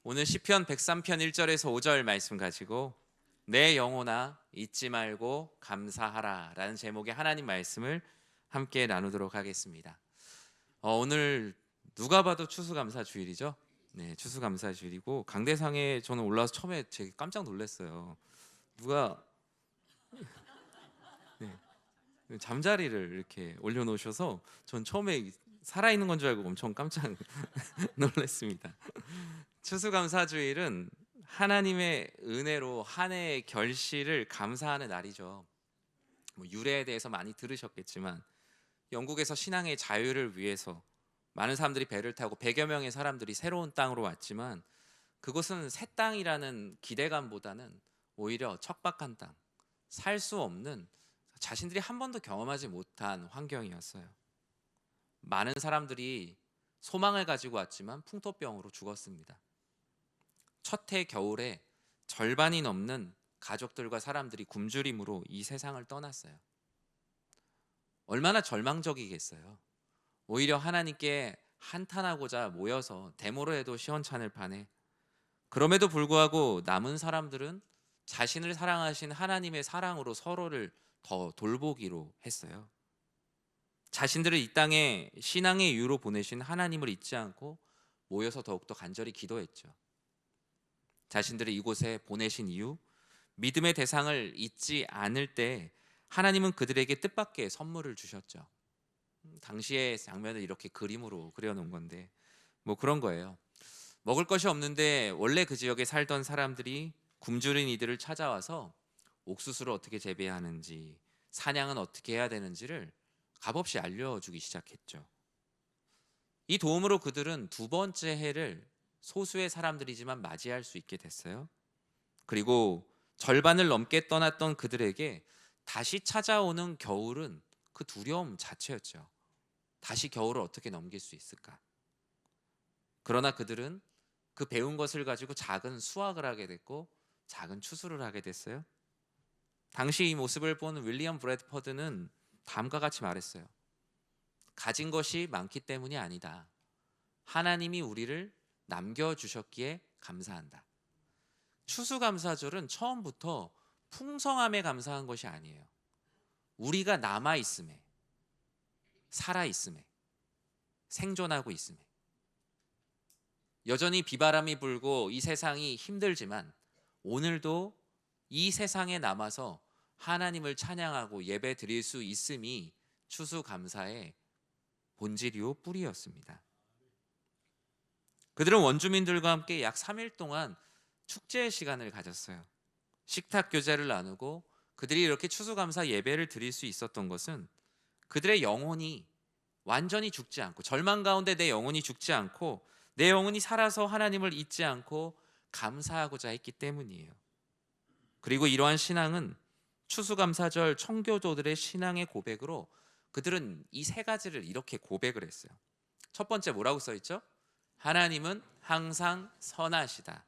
오늘 시편 103편 1절에서 5절 말씀 가지고 내 영혼아 잊지 말고 감사하라 라는 제목의 하나님 말씀을 함께 나누도록 하겠습니다. 오늘 누가 봐도 추수감사주일이죠. 네, 추수감사주일이고 강대상에 저는 올라와서 처음에 되게 깜짝 놀랐어요. 누가 네, 잠자리를 이렇게 올려놓으셔서 전 처음에 살아있는 건 줄 알고 엄청 깜짝 놀랐습니다. 추수감사주일은 하나님의 은혜로 한 해의 결실을 감사하는 날이죠. 유래에 대해서 많이 들으셨겠지만 영국에서 신앙의 자유를 위해서 많은 사람들이 배를 타고 100여 명의 사람들이 새로운 땅으로 왔지만 그곳은 새 땅이라는 기대감보다는 오히려 척박한 땅, 살 수 없는, 자신들이 한 번도 경험하지 못한 환경이었어요. 많은 사람들이 소망을 가지고 왔지만 풍토병으로 죽었습니다. 첫 해 겨울에 절반이 넘는 가족들과 사람들이 굶주림으로 이 세상을 떠났어요. 얼마나 절망적이겠어요. 오히려 하나님께 한탄하고자 모여서 데모로 해도 시원찮을 판에, 그럼에도 불구하고 남은 사람들은 자신을 사랑하신 하나님의 사랑으로 서로를 더 돌보기로 했어요. 자신들을 이 땅에 신앙의 이유로 보내신 하나님을 잊지 않고 모여서 더욱더 간절히 기도했죠. 자신들을 이곳에 보내신 이유, 믿음의 대상을 잊지 않을 때 하나님은 그들에게 뜻밖의 선물을 주셨죠. 당시의 장면을 이렇게 그림으로 그려놓은 건데 뭐 그런 거예요. 먹을 것이 없는데 원래 그 지역에 살던 사람들이 굶주린 이들을 찾아와서 옥수수를 어떻게 재배하는지, 사냥은 어떻게 해야 되는지를 값없이 알려주기 시작했죠. 이 도움으로 그들은 두 번째 해를 소수의 사람들이지만 맞이할 수 있게 됐어요. 그리고 절반을 넘게 떠났던 그들에게 다시 찾아오는 겨울은 그 두려움 자체였죠. 다시 겨울을 어떻게 넘길 수 있을까? 그러나 그들은 그 배운 것을 가지고 작은 수확을 하게 됐고 작은 추수를 하게 됐어요. 당시 이 모습을 본 윌리엄 브래드퍼드는 다음과 같이 말했어요. 가진 것이 많기 때문이 아니다. 하나님이 우리를 남겨주셨기에 감사한다. 추수감사절은 처음부터 풍성함에 감사한 것이 아니에요. 우리가 남아있음에, 살아있음에, 생존하고 있음에, 여전히 비바람이 불고 이 세상이 힘들지만 오늘도 이 세상에 남아서 하나님을 찬양하고 예배 드릴 수 있음이 추수감사의 본질이요 뿌리였습니다. 그들은 원주민들과 함께 약 3일 동안 축제의 시간을 가졌어요. 식탁 교제를 나누고 그들이 이렇게 추수감사 예배를 드릴 수 있었던 것은 그들의 영혼이 완전히 죽지 않고, 절망 가운데 내 영혼이 죽지 않고 내 영혼이 살아서 하나님을 잊지 않고 감사하고자 했기 때문이에요. 그리고 이러한 신앙은 추수감사절 청교도들의 신앙의 고백으로 그들은 이 세 가지를 이렇게 고백을 했어요. 첫 번째 뭐라고 써 있죠? 하나님은 항상 선하시다.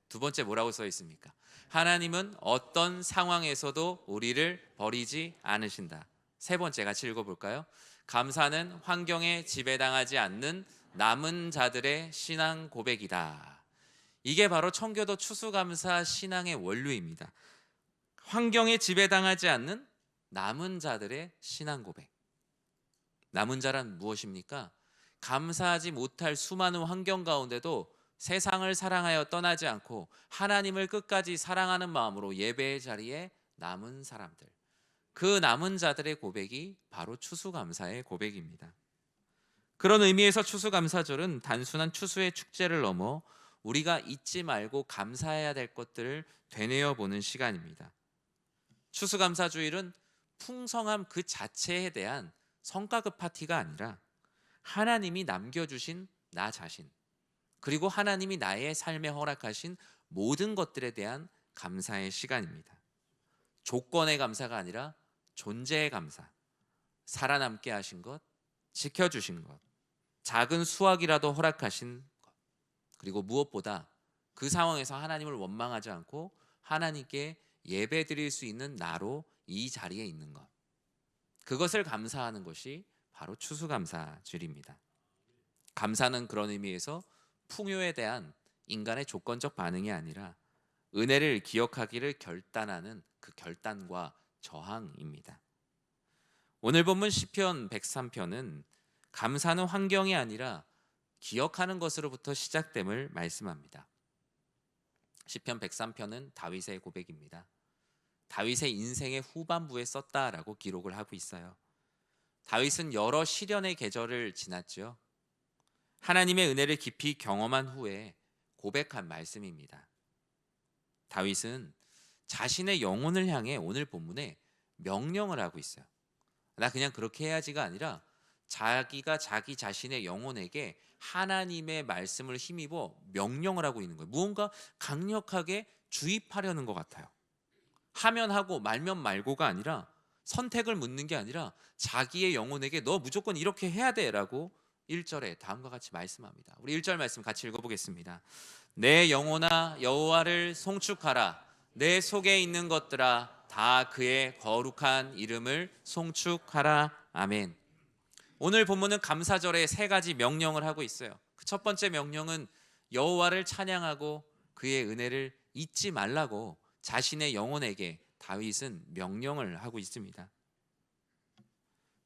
두 번째 뭐라고 써 있습니까? 하나님은 어떤 상황에서도 우리를 버리지 않으신다. 세 번째 같이 읽어볼까요? 감사는 환경에 지배당하지 않는 남은 자들의 신앙 고백이다. 이게 바로 청교도 추수감사 신앙의 원류입니다. 환경에 지배당하지 않는 남은 자들의 신앙 고백. 남은 자란 무엇입니까? 감사하지 못할 수많은 환경 가운데도 세상을 사랑하여 떠나지 않고 하나님을 끝까지 사랑하는 마음으로 예배의 자리에 남은 사람들, 그 남은 자들의 고백이 바로 추수감사의 고백입니다. 그런 의미에서 추수감사절은 단순한 추수의 축제를 넘어 우리가 잊지 말고 감사해야 될 것들을 되뇌어 보는 시간입니다. 추수감사주일은 풍성함 그 자체에 대한 성과급 파티가 아니라 하나님이 남겨주신 나 자신, 그리고 하나님이 나의 삶에 허락하신 모든 것들에 대한 감사의 시간입니다. 조건의 감사가 아니라 존재의 감사, 살아남게 하신 것, 지켜주신 것, 작은 수확이라도 허락하신 것, 그리고 무엇보다 그 상황에서 하나님을 원망하지 않고 하나님께 예배 드릴 수 있는 나로 이 자리에 있는 것, 그것을 감사하는 것이 바로 추수감사절입니다. 감사는 그런 의미에서 풍요에 대한 인간의 조건적 반응이 아니라 은혜를 기억하기를 결단하는 그 결단과 저항입니다. 오늘 본문 시편 103편은 감사는 환경이 아니라 기억하는 것으로부터 시작됨을 말씀합니다. 시편 103편은 다윗의 고백입니다. 다윗의 인생의 후반부에 썼다라고 기록을 하고 있어요. 다윗은 여러 시련의 계절을 지났죠. 하나님의 은혜를 깊이 경험한 후에 고백한 말씀입니다. 다윗은 자신의 영혼을 향해 오늘 본문에 명령을 하고 있어요. 나 그냥 그렇게 해야지가 아니라 자기가 자기 자신의 영혼에게 하나님의 말씀을 힘입어 명령을 하고 있는 거예요. 무언가 강력하게 주입하려는 것 같아요. 하면 하고 말면 말고가 아니라, 선택을 묻는 게 아니라 자기의 영혼에게 너 무조건 이렇게 해야 돼 라고 1절에 다음과 같이 말씀합니다. 우리 1절 말씀 같이 읽어보겠습니다. 내 영혼아 여호와를 송축하라. 내 속에 있는 것들아 다 그의 거룩한 이름을 송축하라. 아멘. 오늘 본문은 감사절에 3가지 명령을 하고 있어요. 그 첫 번째 명령은 여호와를 찬양하고 그의 은혜를 잊지 말라고 자신의 영혼에게 다윗은 명령을 하고 있습니다.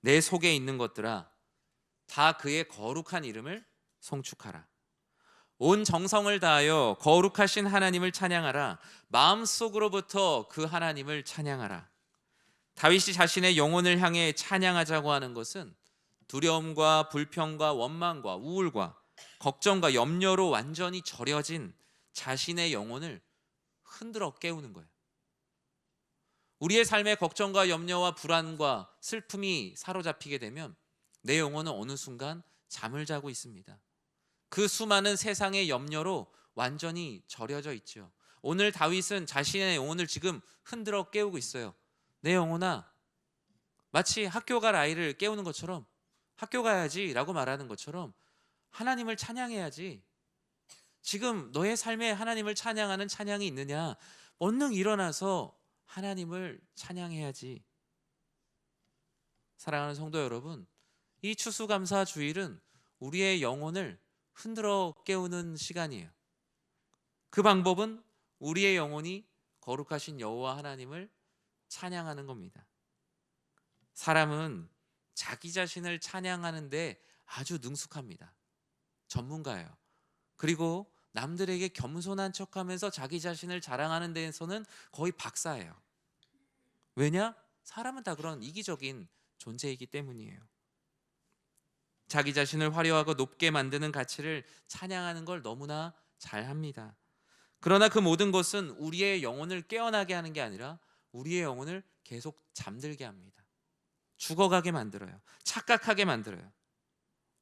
내 속에 있는 것들아 다 그의 거룩한 이름을 송축하라. 온 정성을 다하여 거룩하신 하나님을 찬양하라. 마음속으로부터 그 하나님을 찬양하라. 다윗이 자신의 영혼을 향해 찬양하자고 하는 것은 두려움과 불평과 원망과 우울과 걱정과 염려로 완전히 절여진 자신의 영혼을 흔들어 깨우는 거예요. 우리의 삶에 걱정과 염려와 불안과 슬픔이 사로잡히게 되면 내 영혼은 어느 순간 잠을 자고 있습니다. 그 수많은 세상의 염려로 완전히 절여져 있죠. 오늘 다윗은 자신의 영혼을 지금 흔들어 깨우고 있어요. 내 영혼아, 마치 학교 갈 아이를 깨우는 것처럼, 학교 가야지 라고 말하는 것처럼 하나님을 찬양해야지. 지금 너의 삶에 하나님을 찬양하는 찬양이 있느냐? 얼른 일어나서 하나님을 찬양해야지. 사랑하는 성도 여러분, 이 추수감사 주일은 우리의 영혼을 흔들어 깨우는 시간이에요. 그 방법은 우리의 영혼이 거룩하신 여호와 하나님을 찬양하는 겁니다. 사람은 자기 자신을 찬양하는데 아주 능숙합니다. 전문가예요. 그리고 남들에게 겸손한 척하면서 자기 자신을 자랑하는 데에서는 거의 박사예요. 왜냐? 사람은 다 그런 이기적인 존재이기 때문이에요. 자기 자신을 화려하고 높게 만드는 가치를 찬양하는 걸 너무나 잘합니다. 그러나 그 모든 것은 우리의 영혼을 깨어나게 하는 게 아니라 우리의 영혼을 계속 잠들게 합니다. 죽어가게 만들어요. 착각하게 만들어요.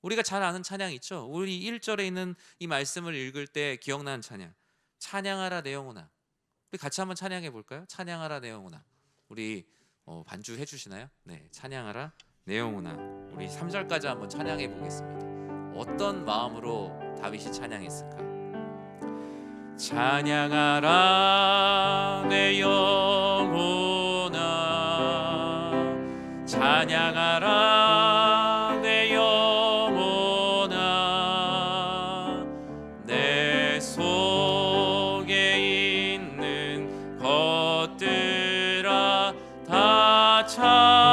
우리가 잘 아는 찬양 있죠? 우리 1절에 있는 이 말씀을 읽을 때 기억나는 찬양, 찬양하라 내 영혼아. 우리 같이 한번 찬양해 볼까요? 찬양하라 내 영혼아. 우리 반주 해주시나요? 네, 찬양하라 내 영혼아. 우리 3절까지 한번 찬양해 보겠습니다. 어떤 마음으로 다윗이 찬양했을까? 찬양하라 내 영혼아, 찬양하라 내 영혼아, 내 속에 있는 것들아 다 찬양하라.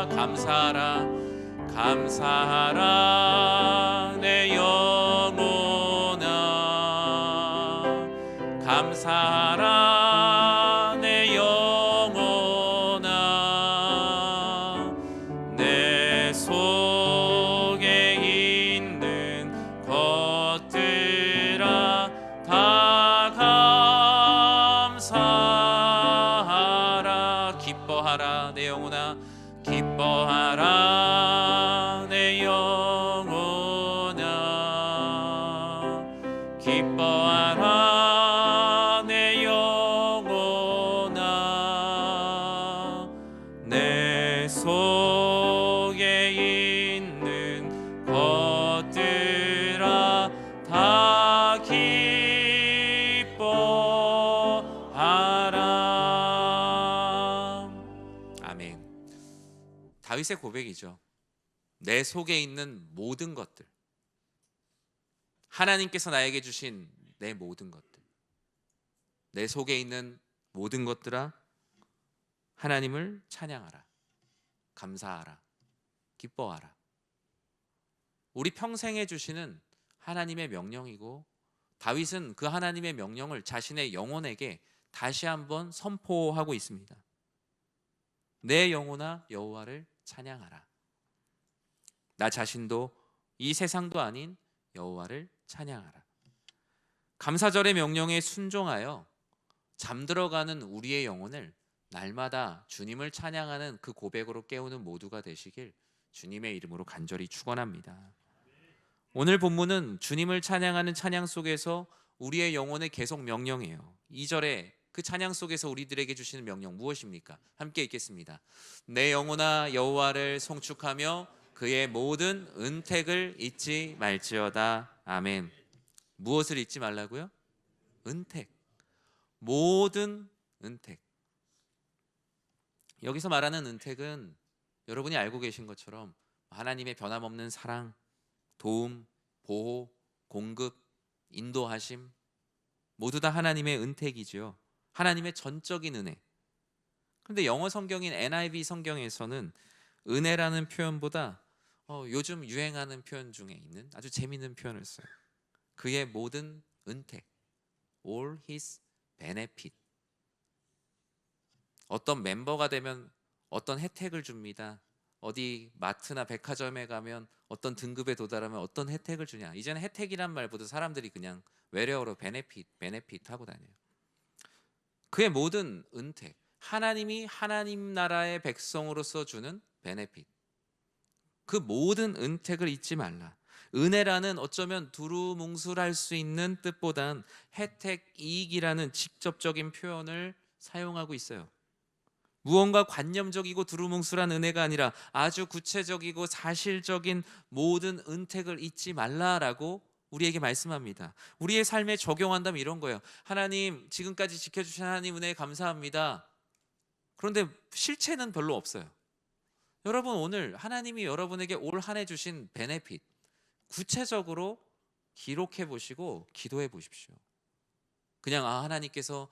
감사하라, 감사하라 내 영혼아, 감사하라 내 영혼아, 내 속에 있는 것들아 다 감사하라. 기뻐하라 내 영혼아, 기뻐하라 내 영혼아, 기뻐하라 내 영혼아, 내 속에 있는 것들아 다 기뻐하라. 아멘. 다윗의 고백이죠. 내 속에 있는 모든 것들, 하나님께서 나에게 주신 내 모든 것들, 내 속에 있는 모든 것들아 하나님을 찬양하라, 감사하라, 기뻐하라. 우리 평생에 주시는 하나님의 명령이고, 다윗은 그 하나님의 명령을 자신의 영혼에게 다시 한번 선포하고 있습니다. 내 영혼아 여호와를 찬양하라. 나 자신도 이 세상도 아닌 여호와를 찬양하라. 감사절의 명령에 순종하여 잠들어가는 우리의 영혼을 날마다 주님을 찬양하는 그 고백으로 깨우는 모두가 되시길 주님의 이름으로 간절히 축원합니다. 오늘 본문은 주님을 찬양하는 찬양 속에서 우리의 영혼의 계속 명령이에요. 2절에 그 찬양 속에서 우리들에게 주시는 명령 무엇입니까? 함께 읽겠습니다. 내 영혼아 여호와를 송축하며 그의 모든 은택을 잊지 말지어다. 아멘. 무엇을 잊지 말라고요? 은택. 모든 은택. 여기서 말하는 은택은 여러분이 알고 계신 것처럼 하나님의 변함없는 사랑, 도움, 보호, 공급, 인도하심, 모두 다 하나님의 은택이지요. 하나님의 전적인 은혜. 그런데 영어 성경인 NIV 성경에서는 은혜라는 표현보다 요즘 유행하는 표현 중에 있는 아주 재미있는 표현을 써요. 그의 모든 은택, all his benefit. 어떤 멤버가 되면 어떤 혜택을 줍니다. 어디 마트나 백화점에 가면 어떤 등급에 도달하면 어떤 혜택을 주냐. 이제는 혜택이란 말보다 사람들이 그냥 외래어로 베네핏 하고 다녀요. 그의 모든 은택, 하나님이 하나님 나라의 백성으로서 주는 베네핏, 그 모든 은택을 잊지 말라. 은혜라는 어쩌면 두루뭉술할 수 있는 뜻보단 혜택, 이익이라는 직접적인 표현을 사용하고 있어요. 무언가 관념적이고 두루뭉술한 은혜가 아니라 아주 구체적이고 사실적인 모든 은택을 잊지 말라라고 우리에게 말씀합니다. 우리의 삶에 적용한다면 이런 거예요. 하나님, 지금까지 지켜주신 하나님 은혜에 감사합니다. 그런데 실체는 별로 없어요. 여러분, 오늘 하나님이 여러분에게 올 한 해 주신 베네핏 구체적으로 기록해 보시고 기도해 보십시오. 그냥 하나님께서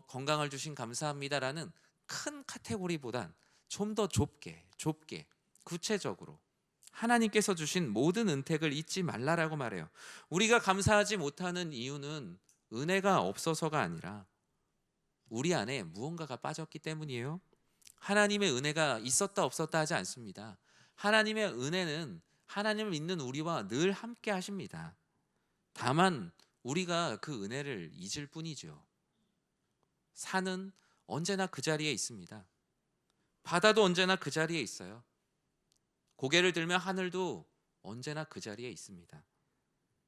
건강을 주신 감사합니다라는 큰 카테고리보단 좀 더 좁게 구체적으로 하나님께서 주신 모든 은택을 잊지 말라라고 말해요. 우리가 감사하지 못하는 이유는 은혜가 없어서가 아니라 우리 안에 무언가가 빠졌기 때문이에요. 하나님의 은혜가 있었다 없었다 하지 않습니다. 하나님의 은혜는 하나님을 믿는 우리와 늘 함께 하십니다. 다만 우리가 그 은혜를 잊을 뿐이죠. 산은 언제나 그 자리에 있습니다. 바다도 언제나 그 자리에 있어요. 고개를 들면 하늘도 언제나 그 자리에 있습니다.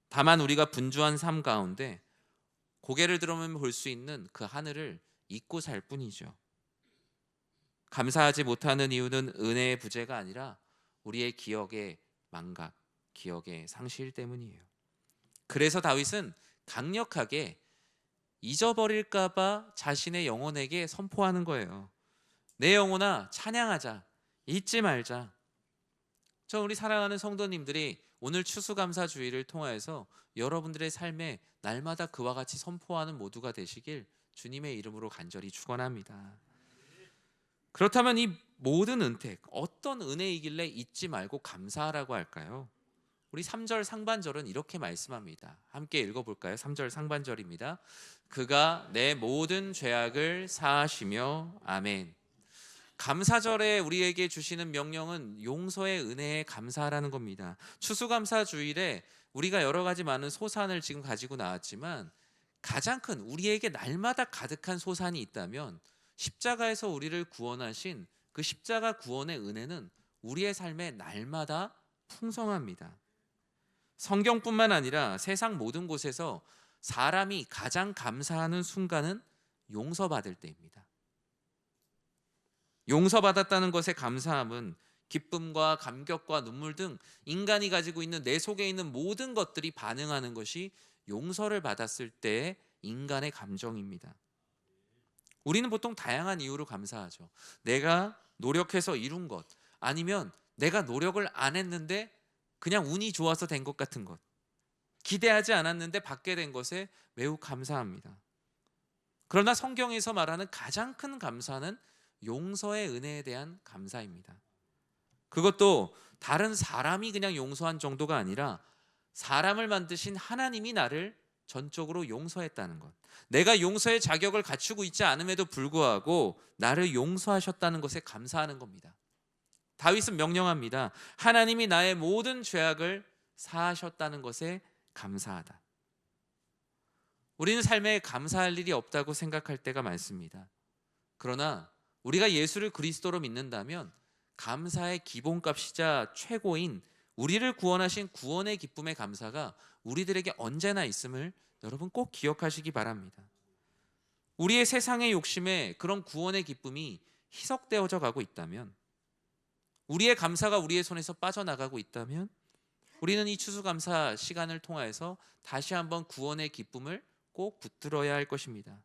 다만 우리가 분주한 삶 가운데 고개를 들어보면 볼 수 있는 그 하늘을 잊고 살 뿐이죠. 감사하지 못하는 이유는 은혜의 부재가 아니라 우리의 기억의 망각, 기억의 상실 때문이에요. 그래서 다윗은 강력하게 잊어버릴까 봐 자신의 영혼에게 선포하는 거예요. 내 영혼아 찬양하자, 잊지 말자. 우리 사랑하는 성도님들이 오늘 추수감사주의를 통하여서 여러분들의 삶에 날마다 그와 같이 선포하는 모두가 되시길 주님의 이름으로 간절히 축원합니다. 그렇다면 이 모든 은택, 어떤 은혜이길래 잊지 말고 감사하라고 할까요? 우리 3절 상반절은 이렇게 말씀합니다. 함께 읽어볼까요? 3절 상반절입니다. 그가 내 모든 죄악을 사하시며 아멘. 감사절에 우리에게 주시는 명령은 용서의 은혜에 감사하라는 겁니다. 추수감사주일에 우리가 여러 가지 많은 소산을 지금 가지고 나왔지만 가장 큰 우리에게 날마다 가득한 소산이 있다면 십자가에서 우리를 구원하신 그 십자가 구원의 은혜는 우리의 삶에 날마다 풍성합니다. 성경뿐만 아니라 세상 모든 곳에서 사람이 가장 감사하는 순간은 용서받을 때입니다. 용서받았다는 것의 감사함은 기쁨과 감격과 눈물 등 인간이 가지고 있는 내 속에 있는 모든 것들이 반응하는 것이 용서를 받았을 때의 인간의 감정입니다. 우리는 보통 다양한 이유로 감사하죠. 내가 노력해서 이룬 것, 아니면 내가 노력을 안 했는데 그냥 운이 좋아서 된 것 같은 것. 기대하지 않았는데 받게 된 것에 매우 감사합니다. 그러나 성경에서 말하는 가장 큰 감사는 용서의 은혜에 대한 감사입니다. 그것도 다른 사람이 그냥 용서한 정도가 아니라 사람을 만드신 하나님이 나를 전적으로 용서했다는 것. 내가 용서의 자격을 갖추고 있지 않음에도 불구하고 나를 용서하셨다는 것에 감사하는 겁니다. 다윗은 명령합니다. 하나님이 나의 모든 죄악을 사하셨다는 것에 감사하다. 우리는 삶에 감사할 일이 없다고 생각할 때가 많습니다. 그러나 우리가 예수를 그리스도로 믿는다면 감사의 기본값이자 최고인 우리를 구원하신 구원의 기쁨의 감사가 우리들에게 언제나 있음을 여러분 꼭 기억하시기 바랍니다. 우리의 세상의 욕심에 그런 구원의 기쁨이 희석되어져 가고 있다면, 우리의 감사가 우리의 손에서 빠져나가고 있다면, 우리는 이 추수감사 시간을 통하여서 다시 한번 구원의 기쁨을 꼭 붙들어야 할 것입니다.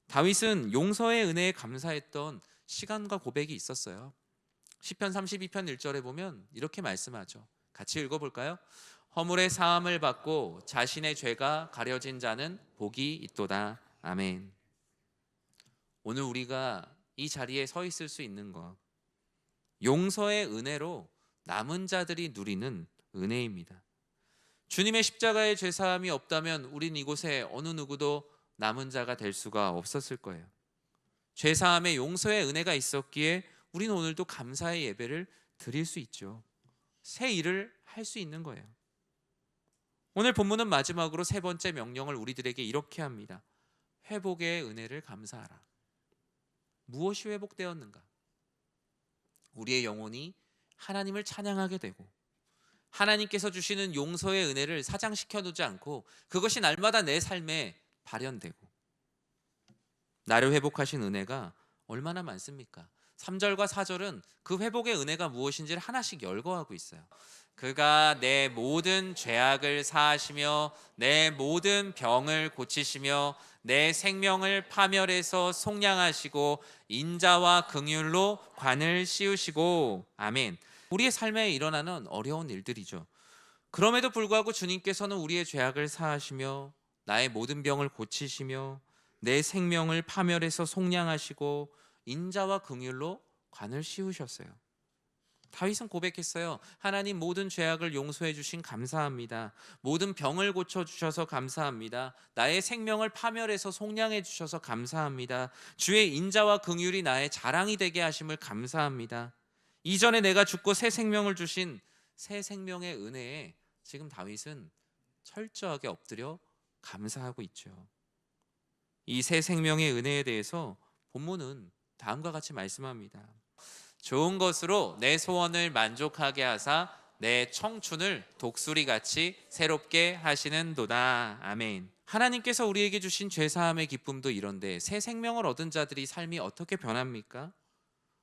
다윗은 용서의 은혜에 감사했던 시간과 고백이 있었어요. 시편 32편 1절에 보면 이렇게 말씀하죠. 같이 읽어볼까요? 허물의 사함을 받고 자신의 죄가 가려진 자는 복이 있도다. 아멘. 오늘 우리가 이 자리에 서 있을 수 있는 것, 용서의 은혜로 남은 자들이 누리는 은혜입니다. 주님의 십자가의 죄사함이 없다면 우린 이곳에 어느 누구도 남은 자가 될 수가 없었을 거예요. 죄사함의 용서의 은혜가 있었기에 우리는 오늘도 감사의 예배를 드릴 수 있죠. 새 일을 할 수 있는 거예요. 오늘 본문은 마지막으로 세 번째 명령을 우리들에게 이렇게 합니다. 회복의 은혜를 감사하라. 무엇이 회복되었는가? 우리의 영혼이 하나님을 찬양하게 되고 하나님께서 주시는 용서의 은혜를 사장시켜 두지 않고 그것이 날마다 내 삶에 발현되고, 나를 회복하신 은혜가 얼마나 많습니까? 3절과 4절은 그 회복의 은혜가 무엇인지를 하나씩 열거하고 있어요. 그가 내 모든 죄악을 사하시며 내 모든 병을 고치시며 내 생명을 파멸해서 속량하시고 인자와 긍휼로 관을 씌우시고. 아멘. 우리의 삶에 일어나는 어려운 일들이죠. 그럼에도 불구하고 주님께서는 우리의 죄악을 사하시며 나의 모든 병을 고치시며 내 생명을 파멸해서 속량하시고 인자와 긍휼로 관을 씌우셨어요. 다윗은 고백했어요. 하나님, 모든 죄악을 용서해 주신 감사합니다. 모든 병을 고쳐 주셔서 감사합니다. 나의 생명을 파멸해서 속량해 주셔서 감사합니다. 주의 인자와 긍휼이 나의 자랑이 되게 하심을 감사합니다. 이전에 내가 죽고 새 생명을 주신 새 생명의 은혜에 지금 다윗은 철저하게 엎드려 감사하고 있죠. 이 새 생명의 은혜에 대해서 본문은 다음과 같이 말씀합니다. 좋은 것으로 내 소원을 만족하게 하사 내 청춘을 독수리같이 새롭게 하시는도다. 아멘. 하나님께서 우리에게 주신 죄사함의 기쁨도 이런데 새 생명을 얻은 자들이 삶이 어떻게 변합니까?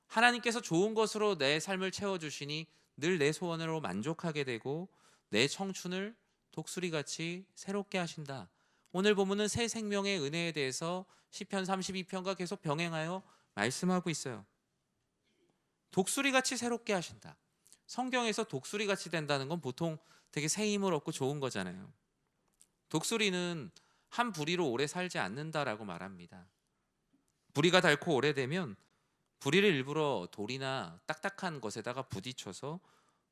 하나님께서 좋은 것으로 내 삶을 채워주시니 늘 내 소원으로 만족하게 되고 내 청춘을 독수리같이 새롭게 하신다. 오늘 본문은 새 생명의 은혜에 대해서 시편 32편과 계속 병행하여 말씀하고 있어요. 독수리같이 새롭게 하신다. 성경에서 독수리같이 된다는 건 보통 되게 새 힘을 얻고 좋은 거잖아요. 독수리는 한 부리로 오래 살지 않는다라고 말합니다. 부리가 닳고 오래되면 부리를 일부러 돌이나 딱딱한 것에다가 부딪혀서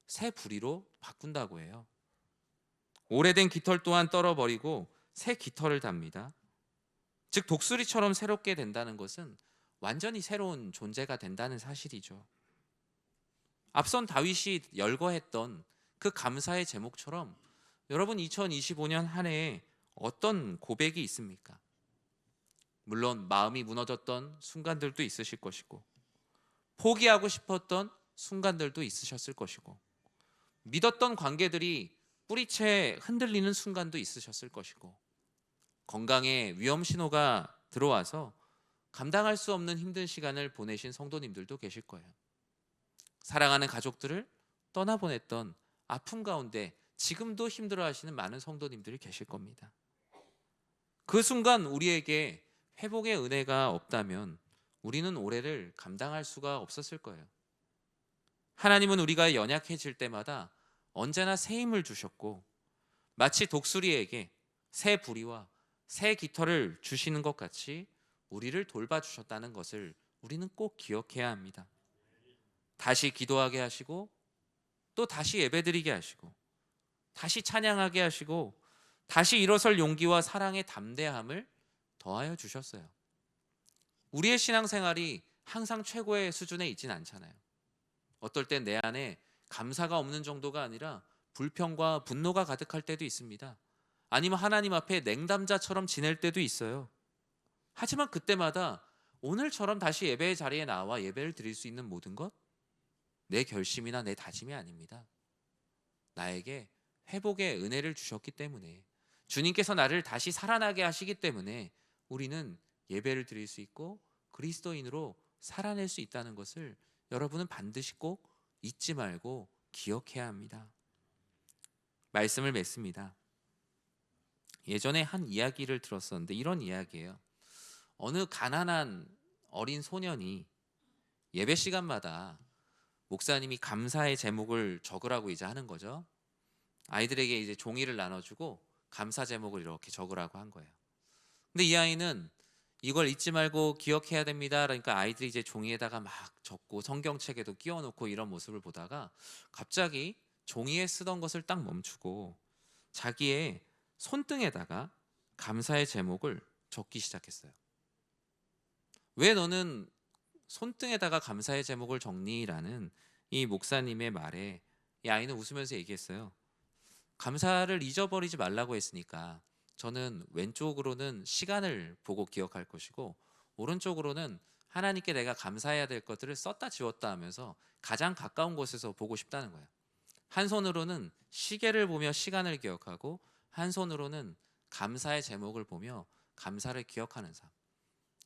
새 부리로 바꾼다고 해요. 오래된 깃털 또한 떨어버리고 새 깃털을 답니다. 즉 독수리처럼 새롭게 된다는 것은 완전히 새로운 존재가 된다는 사실이죠. 앞선 다윗이 열거했던 그 감사의 제목처럼 여러분 2025년 한 해에 어떤 고백이 있습니까? 물론 마음이 무너졌던 순간들도 있으실 것이고 포기하고 싶었던 순간들도 있으셨을 것이고 믿었던 관계들이 뿌리채 흔들리는 순간도 있으셨을 것이고 건강에 위험 신호가 들어와서 감당할 수 없는 힘든 시간을 보내신 성도님들도 계실 거예요. 사랑하는 가족들을 떠나보냈던 아픔 가운데 지금도 힘들어하시는 많은 성도님들이 계실 겁니다. 그 순간 우리에게 회복의 은혜가 없다면 우리는 올해를 감당할 수가 없었을 거예요. 하나님은 우리가 연약해질 때마다 언제나 새 힘을 주셨고 마치 독수리에게 새 부리와 새 깃털을 주시는 것 같이 우리를 돌봐주셨다는 것을 우리는 꼭 기억해야 합니다. 다시 기도하게 하시고, 또 다시 예배드리게 하시고, 다시 찬양하게 하시고, 다시 일어설 용기와 사랑의 담대함을 더하여 주셨어요. 우리의 신앙생활이 항상 최고의 수준에 있진 않잖아요. 어떨 땐 내 안에 감사가 없는 정도가 아니라 불평과 분노가 가득할 때도 있습니다. 아니면 하나님 앞에 냉담자처럼 지낼 때도 있어요. 하지만 그때마다 오늘처럼 다시 예배의 자리에 나와 예배를 드릴 수 있는 모든 것, 내 결심이나 내 다짐이 아닙니다. 나에게 회복의 은혜를 주셨기 때문에, 주님께서 나를 다시 살아나게 하시기 때문에 우리는 예배를 드릴 수 있고 그리스도인으로 살아낼 수 있다는 것을 여러분은 반드시 꼭 잊지 말고 기억해야 합니다. 말씀을 맺습니다. 예전에 한 이야기를 들었었는데 이런 이야기예요. 어느 가난한 어린 소년이 예배 시간마다 목사님이 감사의 제목을 적으라고 이제 하는 거죠. 아이들에게 이제 종이를 나눠주고 감사 제목을 이렇게 적으라고 한 거예요. 근데 이 아이는 이걸 잊지 말고 기억해야 됩니다. 그러니까 아이들이 이제 종이에다가 막 적고 성경책에도 끼워놓고 이런 모습을 보다가 갑자기 종이에 쓰던 것을 딱 멈추고 자기의 손등에다가 감사의 제목을 적기 시작했어요. 왜 너는 손등에다가 감사의 제목을 적니라는 이 목사님의 말에 이 아이는 웃으면서 얘기했어요. 감사를 잊어버리지 말라고 했으니까 저는 왼쪽으로는 시간을 보고 기억할 것이고 오른쪽으로는 하나님께 내가 감사해야 될 것들을 썼다 지웠다 하면서 가장 가까운 곳에서 보고 싶다는 거예요. 한 손으로는 시계를 보며 시간을 기억하고 한 손으로는 감사의 제목을 보며 감사를 기억하는 삶.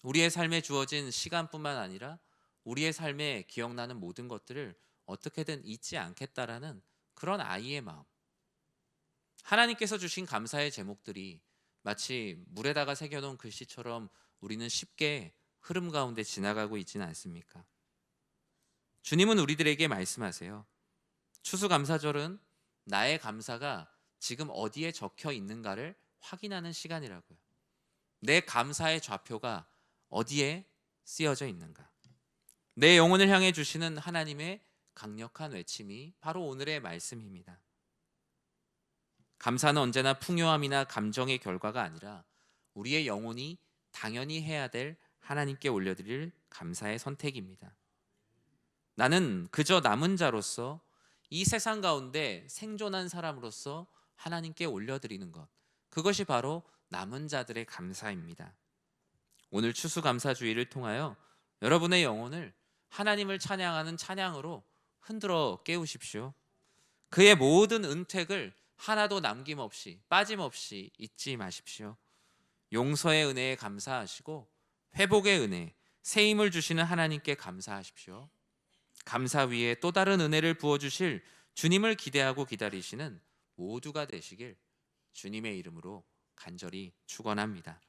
우리의 삶에 주어진 시간뿐만 아니라 우리의 삶에 기억나는 모든 것들을 어떻게든 잊지 않겠다라는 그런 아이의 마음. 하나님께서 주신 감사의 제목들이 마치 물에다가 새겨놓은 글씨처럼 우리는 쉽게 흐름 가운데 지나가고 있지는 않습니까? 주님은 우리들에게 말씀하세요. 추수감사절은 나의 감사가 지금 어디에 적혀 있는가를 확인하는 시간이라고요. 내 감사의 좌표가 어디에 쓰여져 있는가? 내 영혼을 향해 주시는 하나님의 강력한 외침이 바로 오늘의 말씀입니다. 감사는 언제나 풍요함이나 감정의 결과가 아니라 우리의 영혼이 당연히 해야 될 하나님께 올려드릴 감사의 선택입니다. 나는 그저 남은 자로서 이 세상 가운데 생존한 사람으로서 하나님께 올려드리는 것, 그것이 바로 남은 자들의 감사입니다. 오늘 추수감사주의를 통하여 여러분의 영혼을 하나님을 찬양하는 찬양으로 흔들어 깨우십시오. 그의 모든 은택을 하나도 남김없이 빠짐없이 잊지 마십시오. 용서의 은혜에 감사하시고 회복의 은혜, 새 힘을 주시는 하나님께 감사하십시오. 감사 위에 또 다른 은혜를 부어주실 주님을 기대하고 기다리시는 모두가 되시길 주님의 이름으로 간절히 축원합니다.